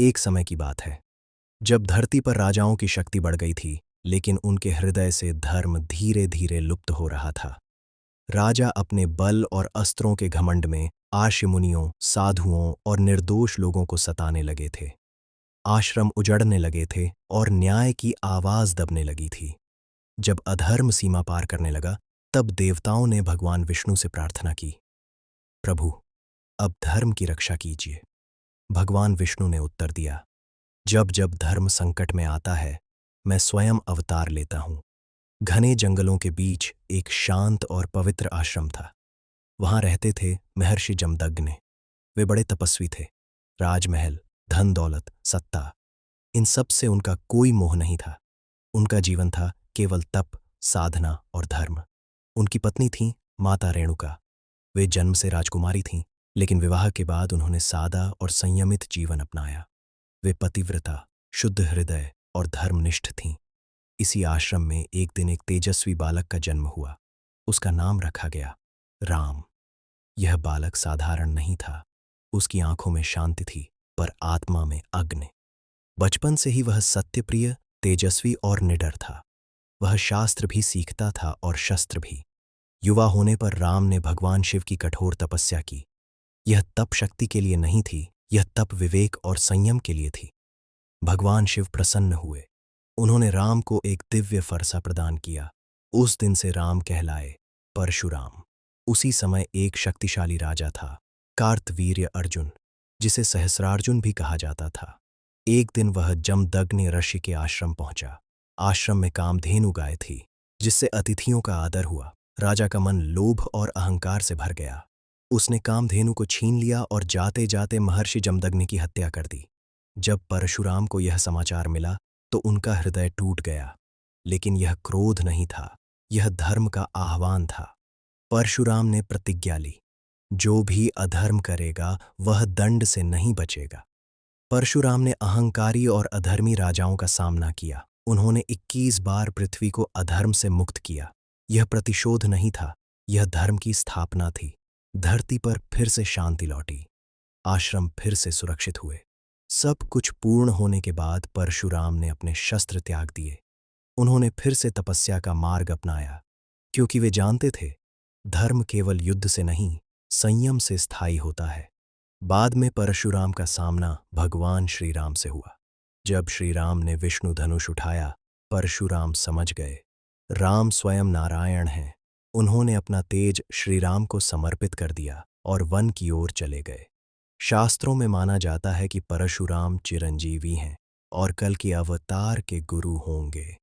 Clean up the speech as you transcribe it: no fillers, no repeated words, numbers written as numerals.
एक समय की बात है जब धरती पर राजाओं की शक्ति बढ़ गई थी, लेकिन उनके हृदय से धर्म धीरे धीरे लुप्त हो रहा था। राजा अपने बल और अस्त्रों के घमंड में आर्ष मुनियों, साधुओं और निर्दोष लोगों को सताने लगे थे। आश्रम उजड़ने लगे थे और न्याय की आवाज दबने लगी थी। जब अधर्म सीमा पार करने लगा, तब देवताओं ने भगवान विष्णु से प्रार्थना की, प्रभु, अब धर्म की रक्षा कीजिए। भगवान विष्णु ने उत्तर दिया, जब जब धर्म संकट में आता है, मैं स्वयं अवतार लेता हूं। घने जंगलों के बीच एक शांत और पवित्र आश्रम था। वहां रहते थे महर्षि जमदग्नि। वे बड़े तपस्वी थे। राजमहल, धन दौलत, सत्ता, इन सब से उनका कोई मोह नहीं था। उनका जीवन था केवल तप, साधना और धर्म। उनकी पत्नी थी माता रेणुका। वे जन्म से राजकुमारी थीं, लेकिन विवाह के बाद उन्होंने सादा और संयमित जीवन अपनाया। वे पतिव्रता, शुद्ध हृदय और धर्मनिष्ठ थीं। इसी आश्रम में एक दिन एक तेजस्वी बालक का जन्म हुआ। उसका नाम रखा गया राम। यह बालक साधारण नहीं था। उसकी आंखों में शांति थी, पर आत्मा में अग्नि। बचपन से ही वह सत्यप्रिय, तेजस्वी और निडर था। वह शास्त्र भी सीखता था और शस्त्र भी। युवा होने पर राम ने भगवान शिव की कठोर तपस्या की। यह तप शक्ति के लिए नहीं थी, यह तप विवेक और संयम के लिए थी। भगवान शिव प्रसन्न हुए। उन्होंने राम को एक दिव्य फरसा प्रदान किया। उस दिन से राम कहलाए परशुराम। उसी समय एक शक्तिशाली राजा था, कार्तवीर्य अर्जुन, जिसे सहस्रार्जुन भी कहा जाता था। एक दिन वह जमदग्नि ऋषि के आश्रम पहुंचा। आश्रम में कामधेनु गाय थी, जिससे अतिथियों का आदर हुआ। राजा का मन लोभ और अहंकार से भर गया। उसने कामधेनु को छीन लिया और जाते जाते महर्षि जमदग्नि की हत्या कर दी। जब परशुराम को यह समाचार मिला तो उनका हृदय टूट गया। लेकिन यह क्रोध नहीं था, यह धर्म का आह्वान था। परशुराम ने प्रतिज्ञा ली, जो भी अधर्म करेगा वह दंड से नहीं बचेगा। परशुराम ने अहंकारी और अधर्मी राजाओं का सामना किया। उन्होंने 21 बार पृथ्वी को अधर्म से मुक्त किया। यह प्रतिशोध नहीं था, यह धर्म की स्थापना थी। धरती पर फिर से शांति लौटी। आश्रम फिर से सुरक्षित हुए। सब कुछ पूर्ण होने के बाद परशुराम ने अपने शस्त्र त्याग दिए। उन्होंने फिर से तपस्या का मार्ग अपनाया, क्योंकि वे जानते थे धर्म केवल युद्ध से नहीं, संयम से स्थायी होता है। बाद में परशुराम का सामना भगवान श्री राम से हुआ। जब श्री राम ने विष्णु धनुष उठाया, परशुराम समझ गए राम स्वयं नारायण हैं। उन्होंने अपना तेज श्री राम को समर्पित कर दिया और वन की ओर चले गए। शास्त्रों में माना जाता है कि परशुराम चिरंजीवी हैं और कल के अवतार के गुरु होंगे।